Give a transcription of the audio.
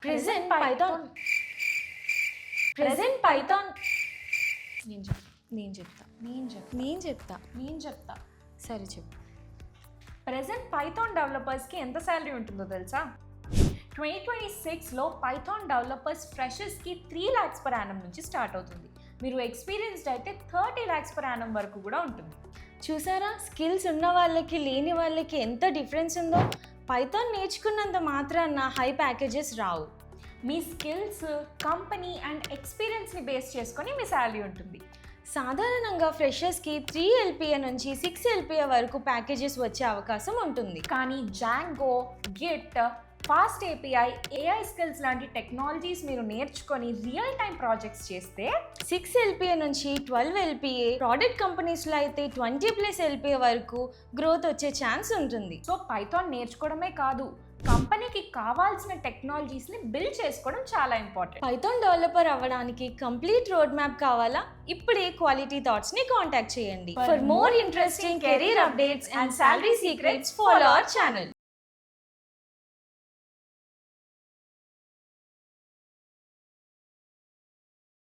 Present Python. Present Python. నేను చెప్తా సరే చెప్పు. ప్రెజెంట్ పైథాన్ డెవలపర్స్కి ఎంత శాలరీ ఉంటుందో తెలుసా? 2026లో పైథాన్ డెవలపర్స్ ఫ్రెషర్స్కి 3 lakhs per annum నుంచి స్టార్ట్ అవుతుంది. మీరు ఎక్స్పీరియన్స్డ్ అయితే 30 lakhs per annum వరకు కూడా ఉంటుంది. చూసారా, స్కిల్స్ ఉన్న వాళ్ళకి లేని వాళ్ళకి ఎంత డిఫరెన్స్ ఉందో. పైథాన్ నేర్చుకున్నంత మాత్రాన హై ప్యాకేజెస్ రావు. మీ స్కిల్స్, కంపెనీ అండ్ ఎక్స్పీరియన్స్ని బేస్ చేసుకొని మీ శాలరీ ఉంటుంది. సాధారణంగా ఫ్రెషర్స్కి 3 LPA నుంచి 6 LPA వరకు ప్యాకేజెస్ వచ్చే అవకాశం ఉంటుంది. కానీ Django, Git, fast API, AI skills లాంటి టెక్నాలజీస్ మీరు నేర్చుకొని రియల్ టైం ప్రాజెక్ట్స్ చేస్తే 6 LPA నుంచి 12 LPA, ప్రోడక్ట్ కంపెనీస్లో అయితే 20+ LPA వరకు గ్రోత్ వచ్చే ఛాన్స్ ఉంటుంది. సో పైథాన్ నేర్చుకోవడమే కాదు, కంపెనీకి కావాల్సిన టెక్నాలజీస్ని బిల్డ్ చేసుకోవడం చాలా ఇంపార్టెంట్. పైథాన్ డెవలపర్ అవ్వడానికి కంప్లీట్ రోడ్ మ్యాప్ కావాలా? ఇప్పుడే క్వాలిటీ థాట్స్ని కాంటాక్ట్ చేయండి. For more interesting career updates and salary secrets, follow our channel.